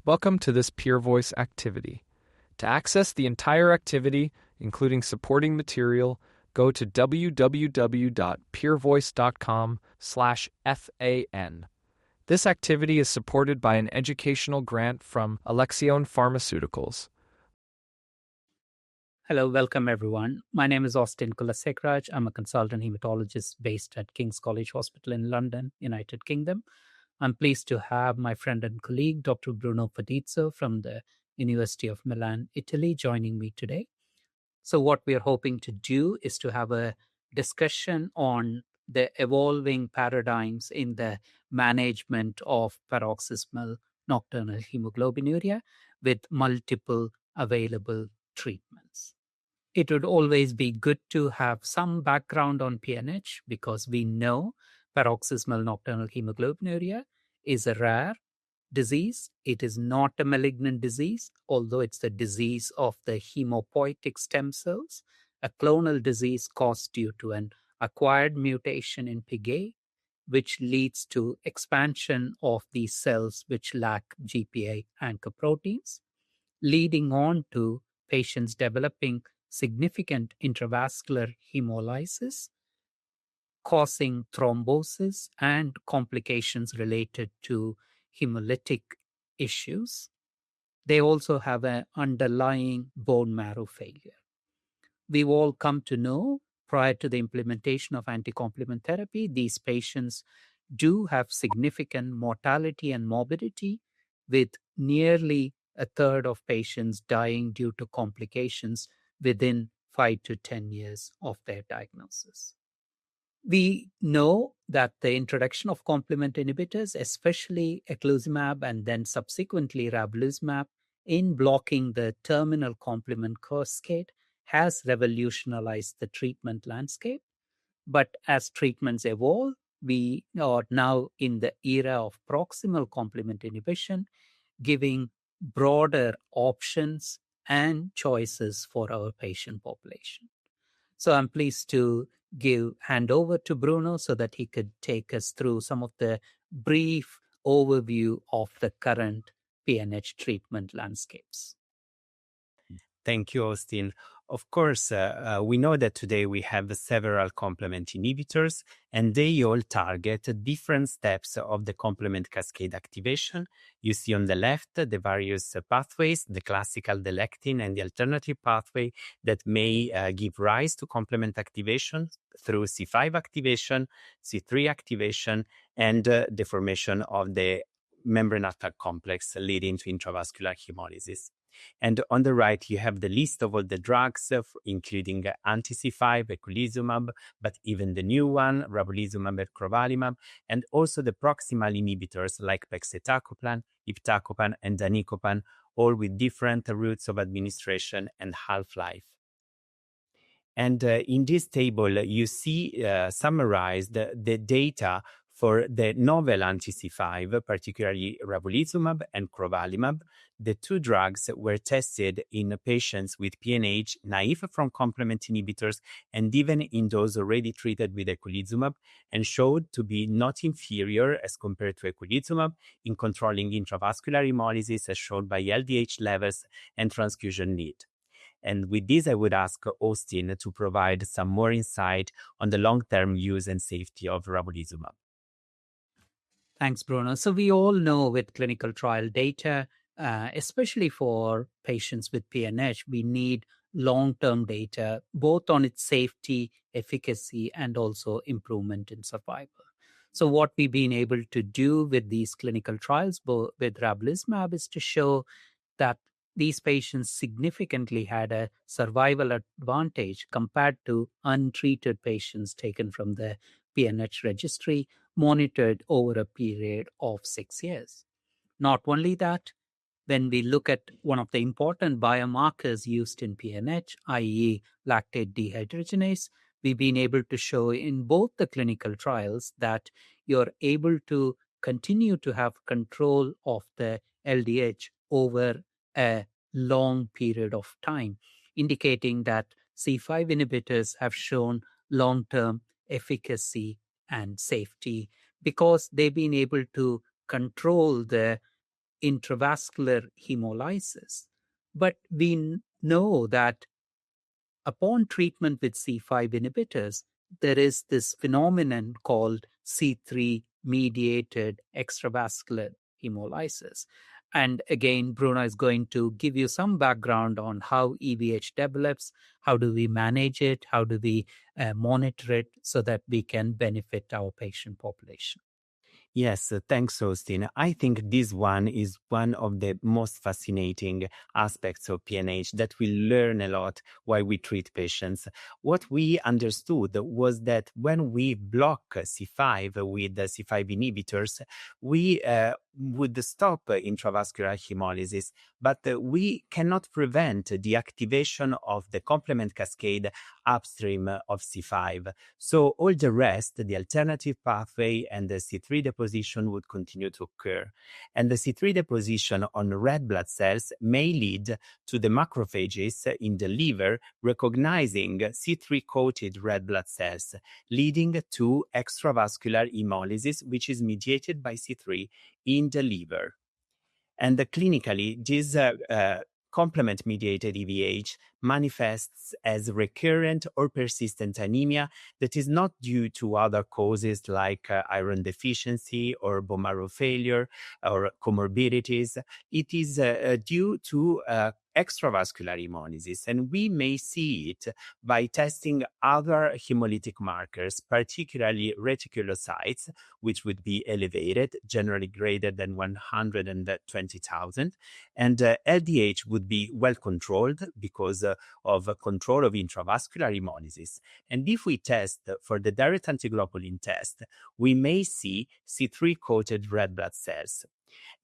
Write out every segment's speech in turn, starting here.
Welcome to this Peer Voice activity. To access the entire activity, including supporting material, go to www.peervoice.com/FAN. This activity is supported by an educational grant from Alexion Pharmaceuticals. Hello, welcome everyone. My name is Austin Kulasekraj. I'm a consultant hematologist based at King's College Hospital in London, United Kingdom. I'm pleased to have my friend and colleague, Dr. Bruno Fedizzo from the University of Milan, Italy, joining me today. So what we're hoping to do is to have a discussion on the evolving paradigms in the management of paroxysmal nocturnal hemoglobinuria with multiple available treatments. It would always be good to have some background on PNH because we know paroxysmal nocturnal hemoglobinuria is a rare disease. It is not a malignant disease, although it's the disease of the hemopoietic stem cells, a clonal disease caused due to an acquired mutation in PIGA, which leads to expansion of these cells which lack GPA anchor proteins, leading on to patients developing significant intravascular hemolysis, causing thrombosis and complications related to hemolytic issues. They also have an underlying bone marrow failure. We've all come to know prior to the implementation of anticomplement therapy, these patients do have significant mortality and morbidity, with nearly a third of patients dying due to complications within 5 to 10 years of their diagnosis. We know that the introduction of complement inhibitors, especially eculizumab and then subsequently ravulizumab, in blocking the terminal complement cascade, has revolutionized the treatment landscape. But as treatments evolve, we are now in the era of proximal complement inhibition, giving broader options and choices for our patient population. So I'm pleased to hand over to Bruno so that he could take us through some of the brief overview of the current PNH treatment landscapes. Thank you, Austin. Of course, we know that today we have several complement inhibitors, and they all target different steps of the complement cascade activation. You see on the left the various pathways, the classical, the lectin, and the alternative pathway that may give rise to complement activation through C5 activation, C3 activation, and the formation of the membrane attack complex leading to intravascular hemolysis. And on the right, you have the list of all the drugs, including anti-C5, eculizumab, but even the new one, ravulizumab and crovalimab, and also the proximal inhibitors like pegcetacoplan, iptacopan, and danicopan, all with different routes of administration and half-life. And in this table, you see summarized the data for the novel anti-C5, particularly ravulizumab and crovalimab. The two drugs were tested in patients with PNH naive from complement inhibitors and even in those already treated with eculizumab, and showed to be not inferior as compared to eculizumab in controlling intravascular hemolysis as shown by LDH levels and transfusion need. And with this, I would ask Austin to provide some more insight on the long-term use and safety of ravulizumab. Thanks, Bruno. So we all know with clinical trial data, especially for patients with PNH, we need long-term data, both on its safety, efficacy, and also improvement in survival. So what we've been able to do with these clinical trials, both with ravulizumab, is to show that these patients significantly had a survival advantage compared to untreated patients taken from the PNH registry, monitored over a period of 6 years. Not only that, when we look at one of the important biomarkers used in PNH, i.e. lactate dehydrogenase, we've been able to show in both the clinical trials that you're able to continue to have control of the LDH over a long period of time, indicating that C5 inhibitors have shown long-term efficacy and safety because they've been able to control the intravascular hemolysis. But we know that upon treatment with C5 inhibitors, there is this phenomenon called C3 mediated extravascular hemolysis. And again, Bruno is going to give you some background on how EVH develops, how do we manage it, how do we monitor it so that we can benefit our patient population. Yes, thanks, Austin. I think this one is one of the most fascinating aspects of PNH that we learn a lot while we treat patients. What we understood was that when we block C5 with the C5 inhibitors, we would stop intravascular hemolysis, but we cannot prevent the activation of the complement cascade upstream of C5. So all the rest, the alternative pathway and the C3 deposition would continue to occur. And the C3 deposition on red blood cells may lead to the macrophages in the liver recognizing C3-coated red blood cells, leading to extravascular hemolysis, which is mediated by C3 in the liver. And clinically, this complement-mediated EVH manifests as recurrent or persistent anemia that is not due to other causes like iron deficiency or bone marrow failure or comorbidities. It is due to extravascular hemolysis, and we may see it by testing other hemolytic markers, particularly reticulocytes, which would be elevated, generally greater than 120,000, and LDH would be well controlled because of control of intravascular hemolysis. And if we test for the direct antiglobulin test, we may see C3-coated red blood cells.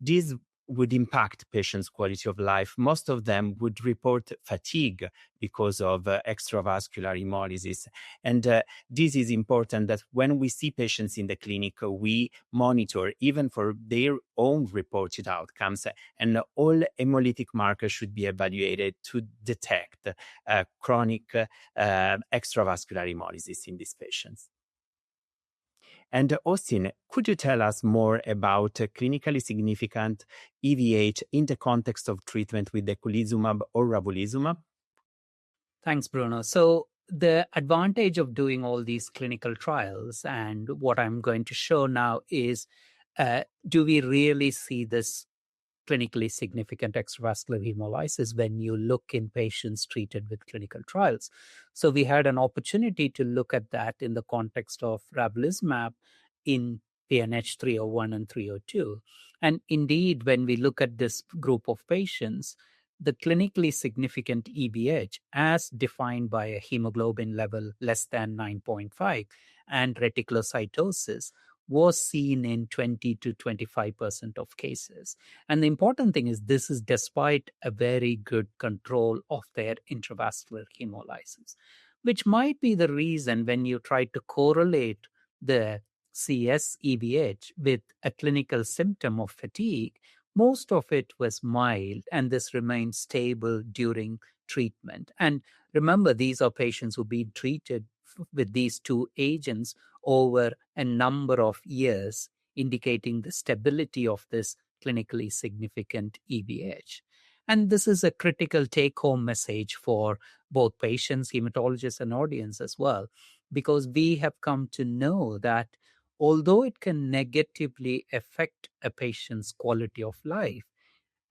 This would impact patients' quality of life. Most of them would report fatigue because of extravascular hemolysis. And this is important that when we see patients in the clinic, we monitor even for their own reported outcomes, and all hemolytic markers should be evaluated to detect chronic extravascular hemolysis in these patients. And Austin, could you tell us more about clinically significant EVH in the context of treatment with eculizumab or ravulizumab? Thanks, Bruno. So the advantage of doing all these clinical trials and what I'm going to show now is, do we really see this clinically significant extravascular hemolysis when you look in patients treated with clinical trials? So we had an opportunity to look at that in the context of ravulizumab in PNH 301 and 302. And indeed, when we look at this group of patients, the clinically significant EVH, as defined by a hemoglobin level less than 9.5 and reticulocytosis, was seen in 20 to 25% of cases. And the important thing is this is despite a very good control of their intravascular hemolysis, which might be the reason when you try to correlate the CS EVH with a clinical symptom of fatigue, most of it was mild, and this remained stable during treatment. And remember, these are patients who've been treated with these two agents over a number of years, indicating the stability of this clinically significant EVH. And this is a critical take-home message for both patients, hematologists, and audience as well, because we have come to know that although it can negatively affect a patient's quality of life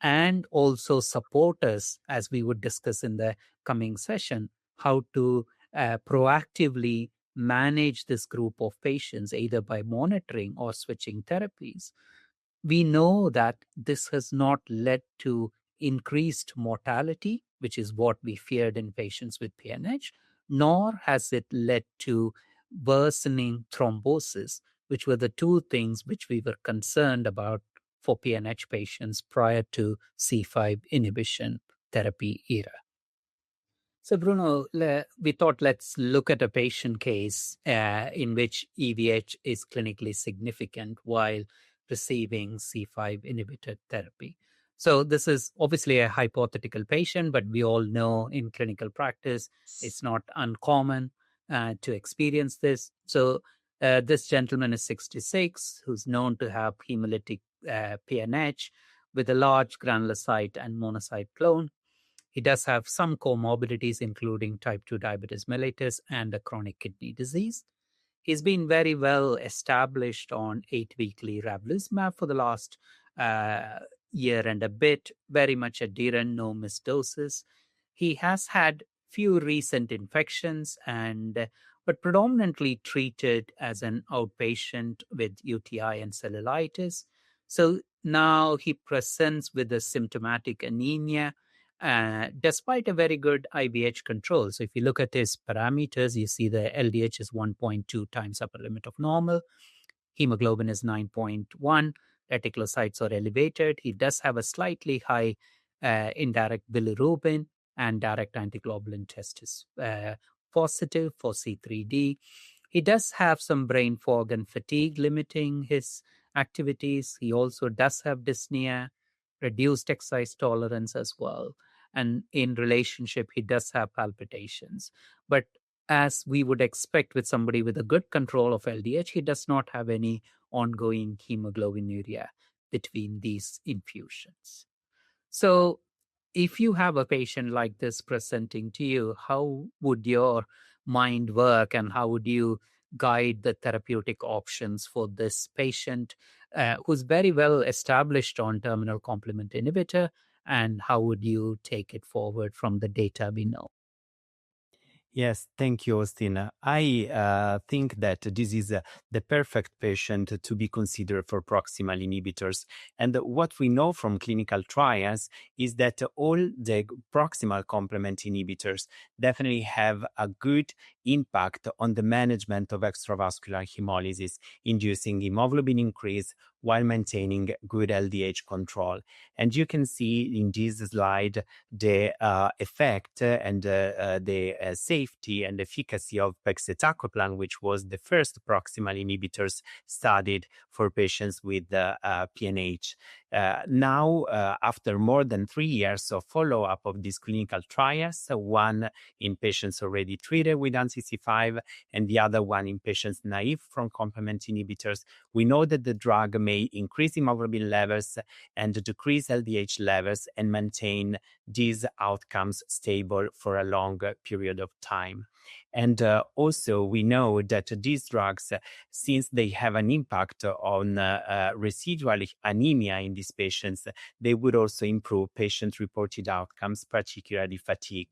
and also support us, as we would discuss in the coming session, how to proactively manage this group of patients, either by monitoring or switching therapies, we know that this has not led to increased mortality, which is what we feared in patients with PNH, nor has it led to worsening thrombosis, which were the two things which we were concerned about for PNH patients prior to C5 inhibition therapy era. So, Bruno, we thought let's look at a patient case in which EVH is clinically significant while receiving C5 inhibitor therapy. So this is obviously a hypothetical patient, but we all know in clinical practice, it's not uncommon to experience this. So this gentleman is 66, who's known to have hemolytic PNH with a large granulocyte and monocyte clone. He does have some comorbidities, including type 2 diabetes mellitus and a chronic kidney disease. He's been very well established on 8-weekly ravulizumab for the last year and a bit, very much adherent, no missed doses. He has had few recent infections but predominantly treated as an outpatient with UTI and cellulitis. So now he presents with a symptomatic anemia, despite a very good IBH control. So if you look at his parameters, you see the LDH is 1.2 times upper limit of normal. Hemoglobin is 9.1. Reticulocytes are elevated. He does have a slightly high indirect bilirubin, and direct antiglobulin test is positive for C3D. He does have some brain fog and fatigue limiting his activities. He also does have dyspnea, reduced exercise tolerance as well. And in relationship, he does have palpitations. But as we would expect with somebody with a good control of LDH, he does not have any ongoing hemoglobinuria between these infusions. So if you have a patient like this presenting to you, how would your mind work, and how would you guide the therapeutic options for this patient who's very well established on terminal complement inhibitor, and how would you take it forward from the data we know? Yes, thank you, Austin. I think that this is the perfect patient to be considered for proximal inhibitors. And what we know from clinical trials is that all the proximal complement inhibitors definitely have a good impact on the management of extravascular hemolysis, inducing hemoglobin increase while maintaining good LDH control. And you can see in this slide the effect and the safety and efficacy of pegcetacoplan, which was the first proximal inhibitors studied for patients with PNH. Now, after more than 3 years of follow-up of these clinical trials, one in patients already treated with anti-C5 and the other one in patients naive from complement inhibitors, we know that the drug may increase hemoglobin levels and decrease LDH levels and maintain these outcomes stable for a long period of time. And also, we know that these drugs, since they have an impact on residual anemia in these patients, they would also improve patient-reported outcomes, particularly fatigue.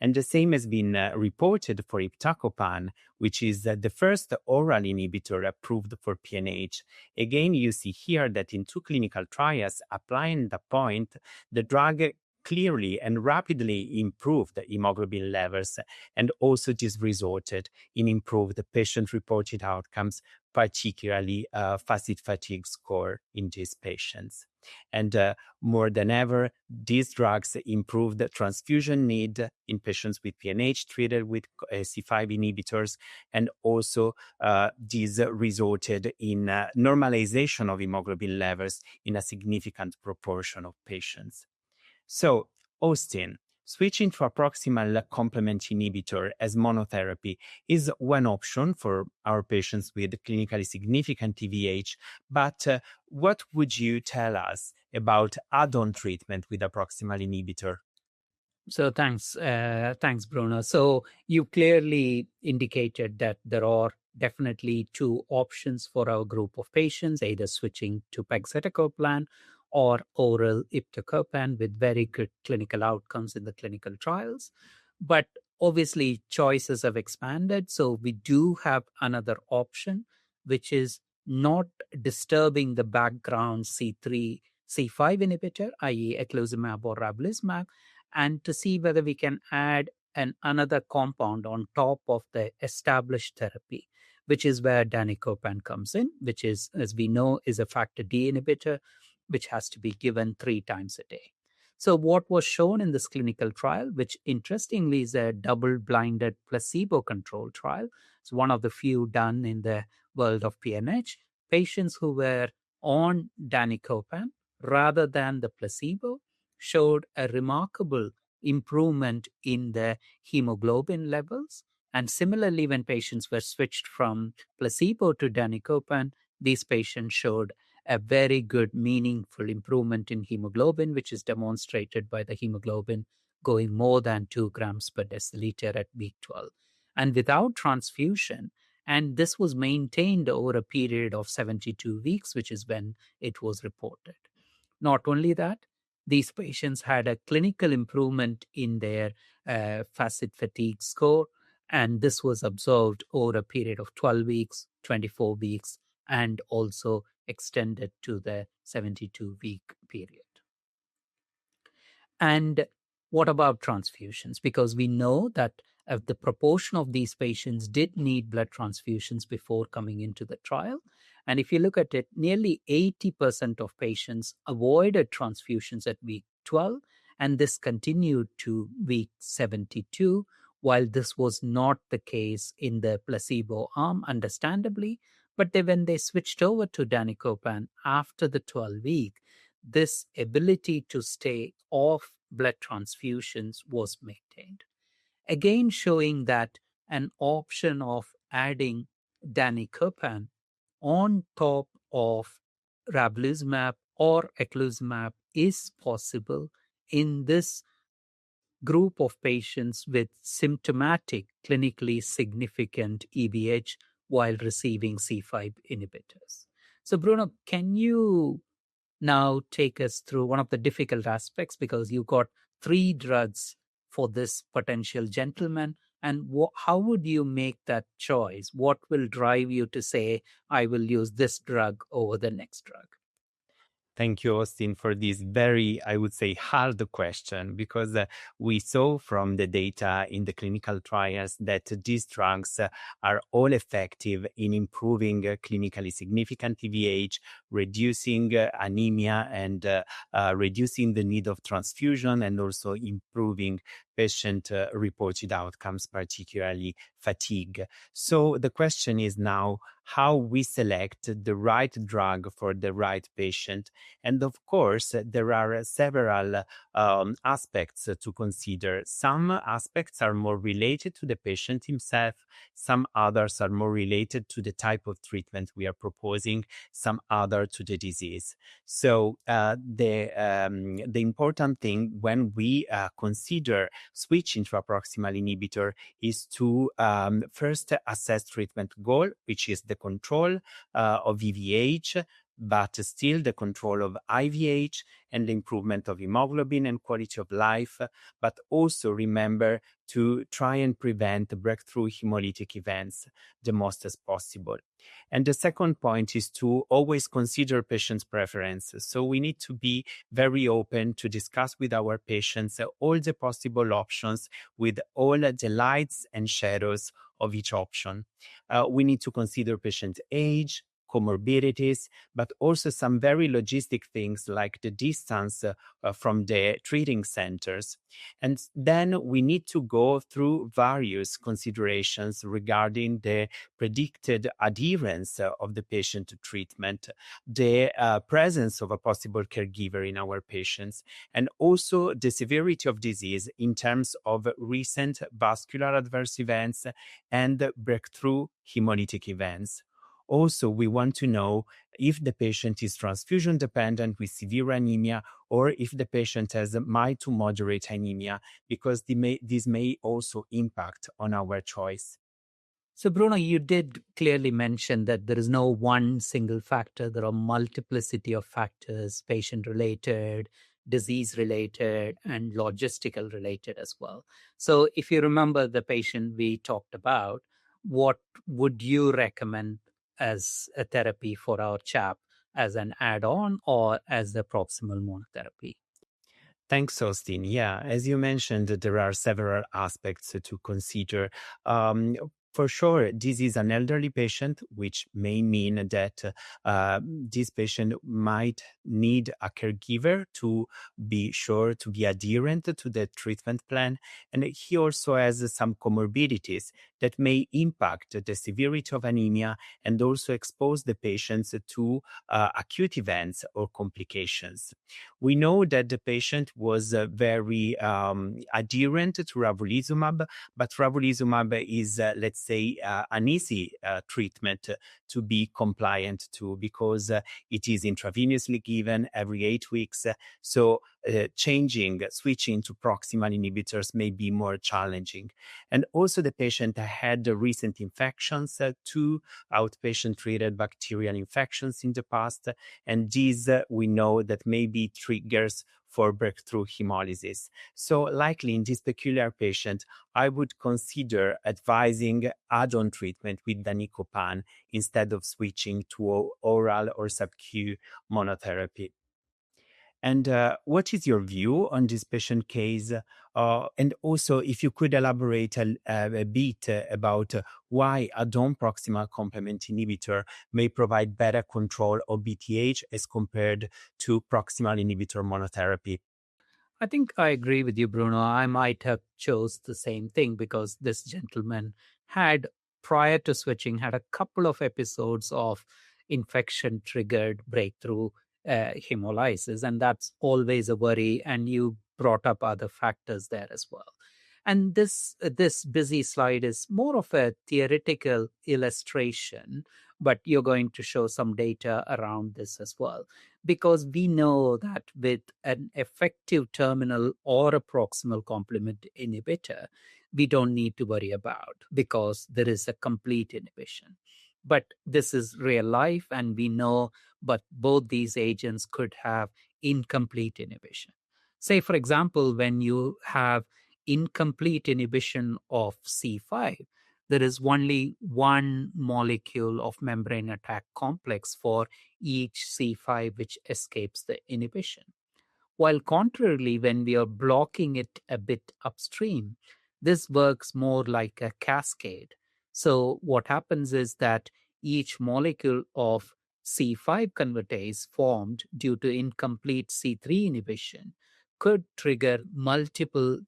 And the same has been reported for iptacopan, which is the first oral inhibitor approved for PNH. Again, you see here that in 2 clinical trials, APPLY and APPOINT, the drug clearly and rapidly improved hemoglobin levels, and also this resulted in improved patient-reported outcomes, particularly FACIT fatigue score in these patients. And more than ever, these drugs improved the transfusion need in patients with PNH treated with C5 inhibitors, and also these resulted in normalization of hemoglobin levels in a significant proportion of patients. So, Austin, switching to a proximal complement inhibitor as monotherapy is one option for our patients with clinically significant TVH, but what would you tell us about add-on treatment with a proximal inhibitor? So thanks, Bruno. So you clearly indicated that there are definitely 2 options for our group of patients, either switching to pegcetacoplan or oral iptacopan with very good clinical outcomes in the clinical trials. But obviously, choices have expanded. So we do have another option, which is not disturbing the background C3, C5 inhibitor, i.e. eculizumab or ravulizumab, and to see whether we can add another compound on top of the established therapy, which is where danicopan comes in, which is, as we know, is a factor D inhibitor, which has to be given 3 times a day. So what was shown in this clinical trial, which interestingly is a double-blinded placebo-controlled trial, it's one of the few done in the world of PNH, patients who were on danicopan rather than the placebo showed a remarkable improvement in the hemoglobin levels. And similarly, when patients were switched from placebo to danicopan, these patients showed a very good, meaningful improvement in hemoglobin, which is demonstrated by the hemoglobin going more than 2 grams per deciliter at week 12. And without transfusion, and this was maintained over a period of 72 weeks, which is when it was reported. Not only that, these patients had a clinical improvement in their facet fatigue score, and this was observed over a period of 12 weeks, 24 weeks, and also extended to the 72-week period. And what about transfusions? Because we know that the proportion of these patients did need blood transfusions before coming into the trial. And if you look at it, nearly 80% of patients avoided transfusions at week 12, and this continued to week 72, while this was not the case in the placebo arm, understandably. But when they switched over to danicopan after the 12 week, this ability to stay off blood transfusions was maintained. Again, showing that an option of adding danicopan on top of ravulizumab or eculizumab is possible in this group of patients with symptomatic, clinically significant EVH while receiving C5 inhibitors. So, Bruno, can you now take us through one of the difficult aspects, because you got 3 drugs for this potential gentleman, and how would you make that choice? What will drive you to say, I will use this drug over the next drug? Thank you, Austin, for this very, I would say, hard question, because we saw from the data in the clinical trials that these drugs are all effective in improving clinically significant EVH, reducing anemia, and reducing the need of transfusion, and also improving patient reported outcomes, particularly fatigue. So the question is now how we select the right drug for the right patient. And of course, there are several aspects to consider. Some aspects are more related to the patient himself. Some others are more related to the type of treatment we are proposing. Some other to the disease. So the important thing when we consider switching to a proximal inhibitor is to first assess treatment goal, which is the control of EVH, but still the control of IVH and the improvement of hemoglobin and quality of life, but also remember to try and prevent breakthrough hemolytic events the most as possible. And the second point is to always consider patients' preferences. So we need to be very open to discuss with our patients all the possible options with all the lights and shadows of each option. We need to consider patient age, comorbidities, but also some very logistic things like the distance from the treating centers. And then we need to go through various considerations regarding the predicted adherence of the patient to treatment, the presence of a possible caregiver in our patients, and also the severity of disease in terms of recent vascular adverse events and breakthrough hemolytic events. Also, we want to know if the patient is transfusion dependent with severe anemia, or if the patient has mild to moderate anemia, because this may also impact on our choice. So, Bruno, you did clearly mention that there is no one single factor. There are multiplicity of factors, patient-related, disease-related, and logistical-related as well. So if you remember the patient we talked about, what would you recommend as a therapy for our chap, as an add-on or as the proximal monotherapy? Thanks, Austin. Yeah, as you mentioned, there are several aspects to consider. For sure, this is an elderly patient, which may mean that this patient might need a caregiver to be sure to be adherent to the treatment plan. And he also has some comorbidities that may impact the severity of anemia and also expose the patients to acute events or complications. We know that the patient was very adherent to ravulizumab, but ravulizumab is, let's say, an easy treatment to be compliant to because it is intravenously given every 8 weeks. So switching to proximal inhibitors may be more challenging. And also the patient had recent infections, 2 outpatient treated bacterial infections in the past, and these we know that may be triggers for breakthrough hemolysis. So likely in this peculiar patient, I would consider advising add-on treatment with danicopan instead of switching to oral or sub-Q monotherapy. And what is your view on this patient case? And also, if you could elaborate a bit about why add-on proximal complement inhibitor may provide better control of BTH as compared to proximal inhibitor monotherapy. I think I agree with you, Bruno. I might have chose the same thing because this gentleman had, prior to switching, had a couple of episodes of infection-triggered breakthrough hemolysis, and that's always a worry. And you brought up other factors there as well. And this busy slide is more of a theoretical illustration, but you're going to show some data around this as well, because we know that with an effective terminal or a proximal complement inhibitor, we don't need to worry about because there is a complete inhibition. But this is real life, and we know, but both these agents could have incomplete inhibition. Say, for example, when you have incomplete inhibition of C5, there is only one molecule of membrane attack complex for each C5 which escapes the inhibition. While contrarily, when we are blocking it a bit upstream, this works more like a cascade. So what happens is that each molecule of C5 convertase formed due to incomplete C3 inhibition could trigger multiple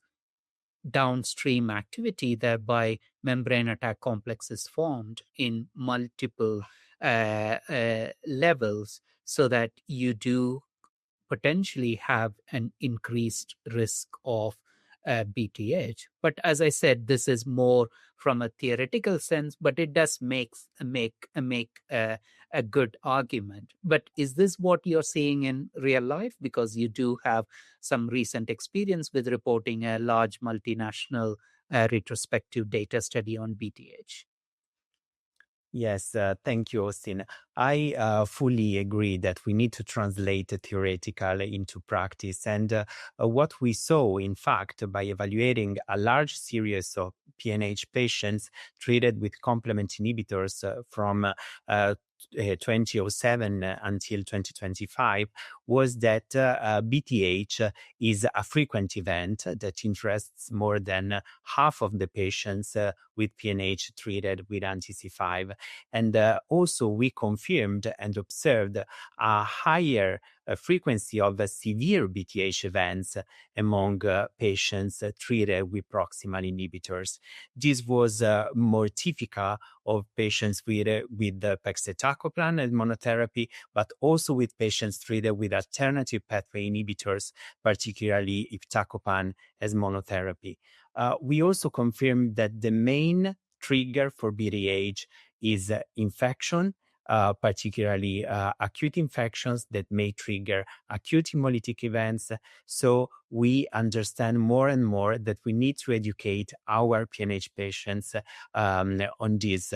downstream activity, thereby membrane attack complexes formed in multiple levels, so that you do potentially have an increased risk of BTH. But as I said, this is more from a theoretical sense, but it does make a good argument. But is this what you're seeing in real life? Because you do have some recent experience with reporting a large multinational retrospective data study on BTH. Yes, thank you, Austin. I fully agree that we need to translate the theoretical into practice. And what we saw, in fact, by evaluating a large series of PNH patients treated with complement inhibitors from 2007 until 2025 was that BTH is a frequent event that interests more than half of the patients with PNH treated with anti-C5. And also we confirmed and observed a higher frequency of severe BTH events among patients treated with proximal inhibitors. This was more typical of patients with pegcetacoplan as monotherapy, but also with patients treated with alternative pathway inhibitors, particularly iptacopan as monotherapy. We also confirmed that the main trigger for BTH is infection, particularly acute infections that may trigger acute hemolytic events. So we understand more and more that we need to educate our PNH patients on this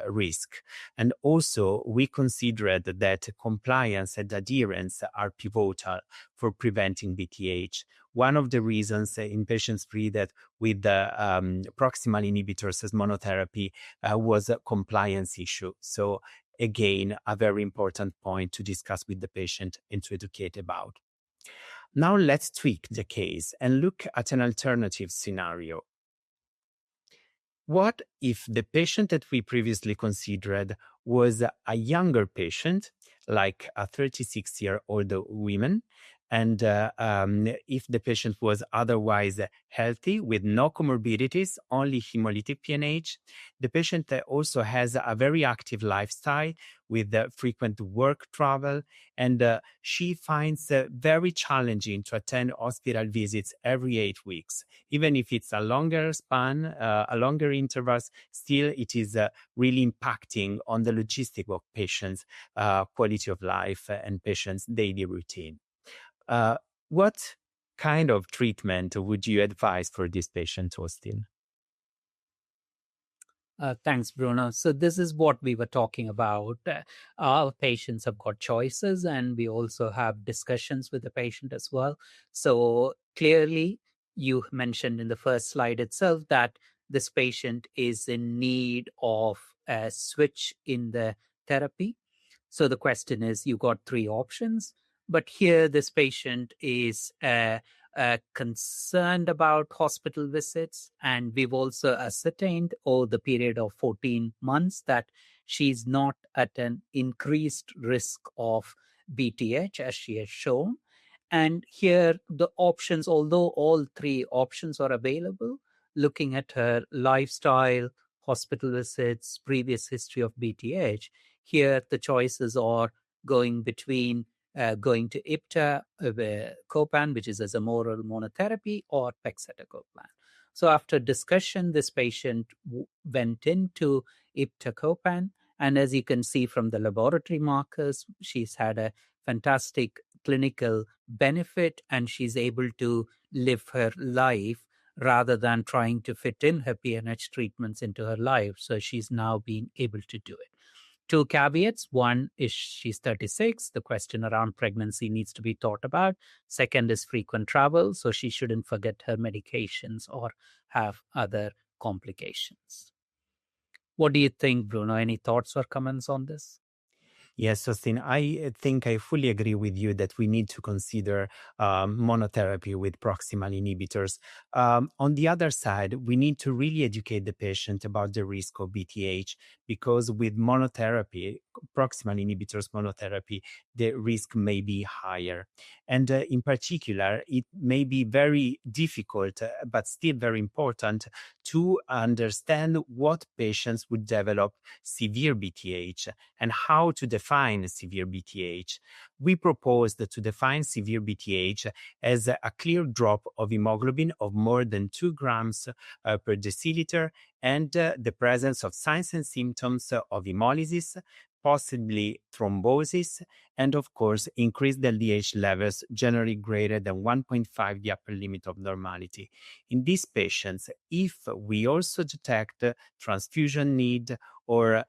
risk. And also we considered that compliance and adherence are pivotal for preventing BTH. One of the reasons in patients treated with proximal inhibitors as monotherapy was a compliance issue. So again, a very important point to discuss with the patient and to educate about. Now let's tweak the case and look at an alternative scenario. What if the patient that we previously considered was a younger patient, like a 36-year-old woman, And if the patient was otherwise healthy with no comorbidities, only hemolytic PNH, the patient also has a very active lifestyle with frequent work travel, and she finds very challenging to attend hospital visits every 8 weeks. Even if it's a longer span, a longer intervals, still it is really impacting on the logistic of patients' quality of life and patients' daily routine. What kind of treatment would you advise for this patient, Austin? Thanks, Bruno. So this is what we were talking about. Our patients have got choices, and we also have discussions with the patient as well. So clearly, you mentioned in the first slide itself that this patient is in need of a switch in the therapy. So the question is, you got three options, but here this patient is concerned about hospital visits, and we've also ascertained over the period of 14 months that she's not at an increased risk of BTH as she has shown. And here the options, although all three options are available, looking at her lifestyle, hospital visits, previous history of BTH, here the choices are going between going to iptacopan, which is as a oral monotherapy, or pegcetacoplan. So after discussion, this patient went into iptacopan, and as you can see from the laboratory markers, she's had a fantastic clinical benefit, and she's able to live her life rather than trying to fit in her PNH treatments into her life. So she's now been able to do it. Two caveats. One is she's 36. The question around pregnancy needs to be thought about. Second is frequent travel, so she shouldn't forget her medications or have other complications. What do you think, Bruno? Any thoughts or comments on this? Yes, Austin, I think I fully agree with you that we need to consider monotherapy with proximal inhibitors. On the other side, we need to really educate the patient about the risk of BTH, because with monotherapy, proximal inhibitors monotherapy, the risk may be higher. And in particular, it may be very difficult, but still very important, to understand what patients would develop severe BTH and how to define severe BTH. We proposed to define severe BTH as a clear drop of hemoglobin of more than 2 grams per deciliter, and the presence of signs and symptoms of hemolysis, possibly thrombosis, and of course, increased LDH levels generally greater than 1.5, the upper limit of normality. In these patients, if we also detect transfusion need or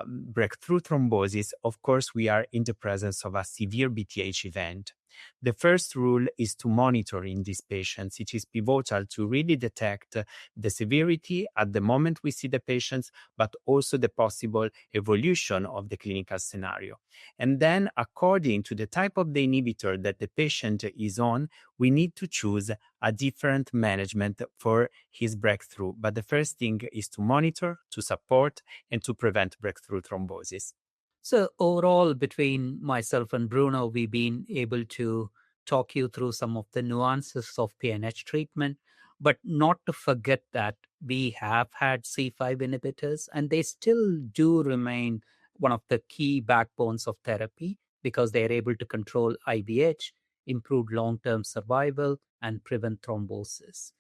breakthrough thrombosis, of course, we are in the presence of a severe BTH event. The first rule is to monitor in these patients. It is pivotal to really detect the severity at the moment we see the patients, but also the possible evolution of the clinical scenario. And then, according to the type of the inhibitor that the patient is on, we need to choose a different management for his breakthrough. But the first thing is to monitor, to support, and to prevent breakthrough thrombosis. So overall, between myself and Bruno, we've been able to talk you through some of the nuances of PNH treatment, but not to forget that we have had C5 inhibitors, and they still do remain one of the key backbones of therapy because they are able to control IVH, improve long-term survival, and prevent thrombosis.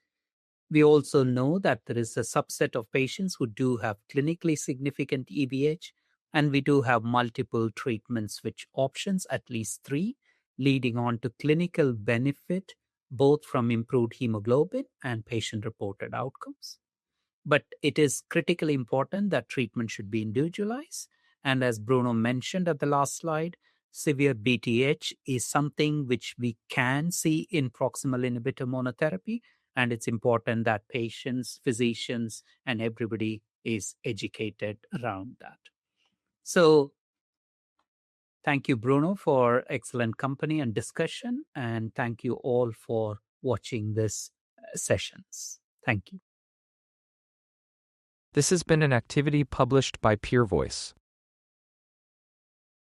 We also know that there is a subset of patients who do have clinically significant EVH, and we do have multiple treatment switch options, at least 3, leading on to clinical benefit, both from improved hemoglobin and patient-reported outcomes. But it is critically important that treatment should be individualized. And as Bruno mentioned at the last slide, severe BTH is something which we can see in proximal inhibitor monotherapy, and it's important that patients, physicians, and everybody is educated around that. So thank you, Bruno, for excellent company and discussion, and thank you all for watching this sessions. Thank you. This has been an activity published by PeerVoice.